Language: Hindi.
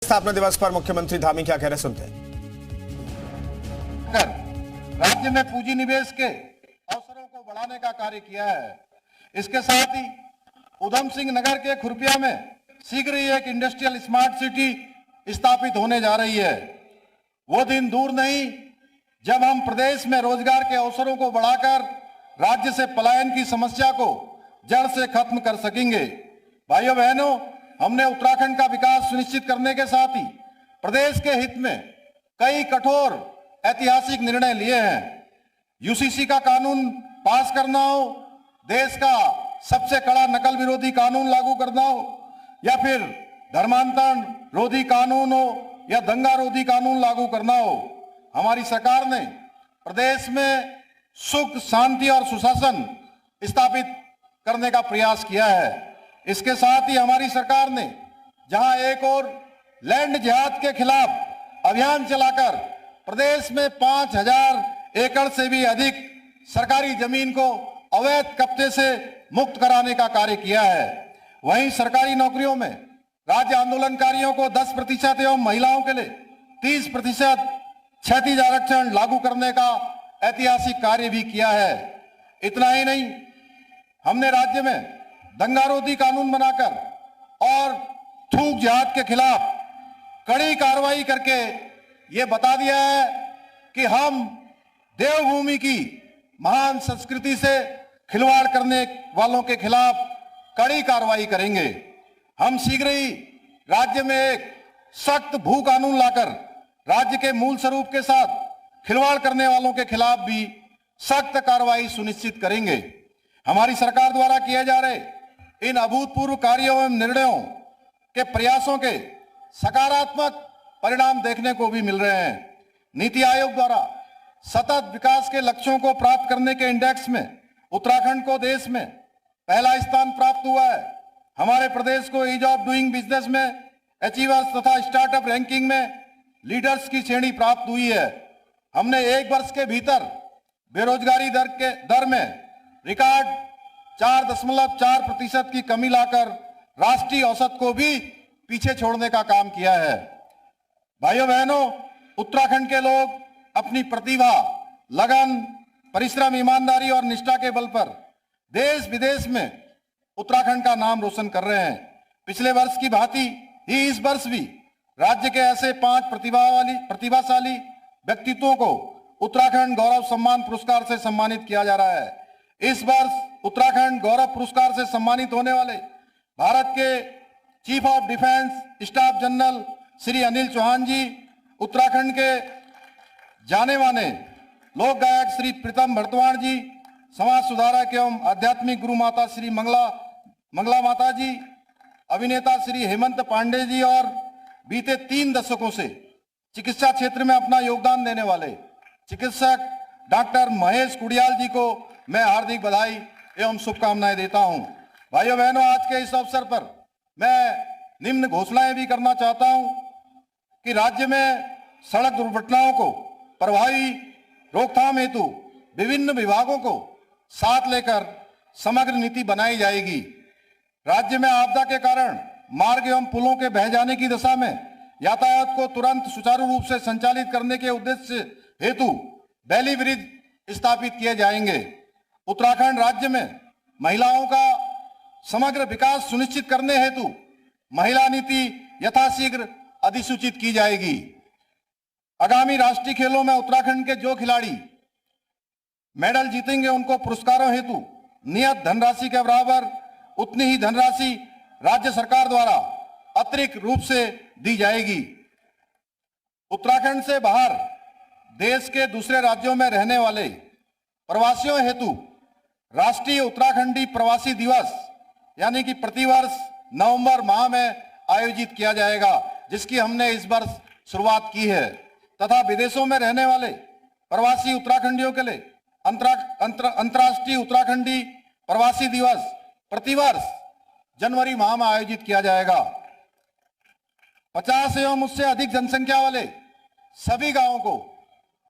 स्थापना दिवस पर मुख्यमंत्री धामी क्या कह रहे सुनते हैं। राज्य में पूंजी निवेश के अवसरों को बढ़ाने का कार्य किया है। इसके साथ ही उधम सिंह नगर के खुरपिया में शीघ्र ही एक इंडस्ट्रियल स्मार्ट सिटी स्थापित होने जा रही है। वो दिन दूर नहीं जब हम प्रदेश में रोजगार के अवसरों को बढ़ाकर राज्य से पलायन की समस्या को जड़ से खत्म कर सकेंगे। भाइयों बहनों, हमने उत्तराखंड का विकास सुनिश्चित करने के साथ ही प्रदेश के हित में कई कठोर ऐतिहासिक निर्णय लिए हैं। यूसीसी का कानून पास करना हो, देश का सबसे कड़ा नकल विरोधी कानून लागू करना हो, या फिर धर्मांतरण रोधी कानून हो या दंगा रोधी कानून लागू करना हो, हमारी सरकार ने प्रदेश में सुख, शांति और सुशासन स्थापित करने का प्रयास किया है। इसके साथ ही हमारी सरकार ने जहां एक और लैंड जिहाद के खिलाफ अभियान चलाकर प्रदेश में 5000 एकड़ से भी अधिक सरकारी जमीन को अवैध कब्जे से मुक्त कराने का कार्य किया है। वहीं सरकारी नौकरियों में राज्य आंदोलनकारियों को 10% एवं महिलाओं के लिए 30% क्षैतिज आरक्षण लागू करने का ऐतिहासिक कार्य भी किया है। इतना ही नहीं, हमने राज्य में दंगारोधी कानून बनाकर और थूक जिहाद के खिलाफ कड़ी कार्रवाई करके ये बता दिया है कि हम देवभूमि की महान संस्कृति से खिलवाड़ करने वालों के खिलाफ कड़ी कार्रवाई करेंगे। हम शीघ्र ही राज्य में एक सख्त भू कानून लाकर राज्य के मूल स्वरूप के साथ खिलवाड़ करने वालों के खिलाफ भी सख्त कार्रवाई सुनिश्चित करेंगे। हमारी सरकार द्वारा किए जा रहे इन अभूतपूर्व कार्यों एवं निर्णयों के प्रयासों के सकारात्मक परिणाम देखने को भी मिल रहे हैं। नीति आयोग द्वारा सतत विकास के लक्ष्यों को प्राप्त करने के इंडेक्स में उत्तराखंड को देश में पहला स्थान प्राप्त हुआ है। हमारे प्रदेश को ईज ऑफ डूइंग बिजनेस में अचीवर्स तथा स्टार्टअप रैंकिंग में लीडर्स की श्रेणी प्राप्त हुई है। हमने एक वर्ष के भीतर बेरोजगारी दर में रिकॉर्ड 4.4% की कमी लाकर राष्ट्रीय औसत को भी पीछे छोड़ने का काम किया है। भाइयों बहनों, उत्तराखंड के लोग अपनी प्रतिभा, लगन, परिश्रम, ईमानदारी और निष्ठा के बल पर देश विदेश में उत्तराखंड का नाम रोशन कर रहे हैं। पिछले वर्ष की भांति ही इस वर्ष भी राज्य के ऐसे 5 प्रतिभाशाली व्यक्तित्वों को उत्तराखंड गौरव सम्मान पुरस्कार से सम्मानित किया जा रहा है। इस वर्ष उत्तराखंड गौरव पुरस्कार से सम्मानित होने वाले भारत के chief of defence staff general Shri Anil Chauhan ji, Uttarakhand के जाने माने लोक गायक श्री प्रीतम भरतवाण जी, समाज सुधारक एवं आध्यात्मिक गुरु माता श्री मंगला माता जी, अभिनेता श्री हेमंत पांडे जी और बीते 3 दशकों से चिकित्सा क्षेत्र में अपना योगदान देने वाले चिकित्सक डॉक्टर महेश कुडियाल जी को मैं हार्दिक बधाई एवं शुभकामनाएं देता हूं। भाइयों बहनों, आज के इस अवसर पर मैं निम्न घोषणाएं भी करना चाहता हूं कि राज्य में सड़क दुर्घटनाओं को प्रभावी रोकथाम हेतु विभिन्न विभागों को साथ लेकर समग्र नीति बनाई जाएगी। राज्य में आपदा के कारण मार्ग एवं पुलों के बह जाने की दशा में यातायात को तुरंत सुचारू रूप से संचालित करने के उद्देश्य हेतु बैली ब्रिज स्थापित किए जाएंगे। उत्तराखंड राज्य में महिलाओं का समग्र विकास सुनिश्चित करने हेतु महिला नीति यथाशीघ्र अधिसूचित की जाएगी। आगामी राष्ट्रीय खेलों में उत्तराखंड के जो खिलाड़ी मेडल जीतेंगे उनको पुरस्कारों हेतु नियत धनराशि के बराबर उतनी ही धनराशि राज्य सरकार द्वारा अतिरिक्त रूप से दी जाएगी। उत्तराखंड से बाहर देश के दूसरे राज्यों में रहने वाले प्रवासियों हेतु राष्ट्रीय उत्तराखंडी प्रवासी दिवस यानी कि प्रतिवर्ष नवंबर माह में आयोजित किया जाएगा, जिसकी हमने इस वर्ष शुरुआत की है, तथा विदेशों में रहने वाले प्रवासी उत्तराखंडियों के लिए अंतर्राष्ट्रीय उत्तराखंडी प्रवासी दिवस प्रतिवर्ष जनवरी माह में आयोजित किया जाएगा। 50 एवं उससे अधिक जनसंख्या वाले सभी गांवों को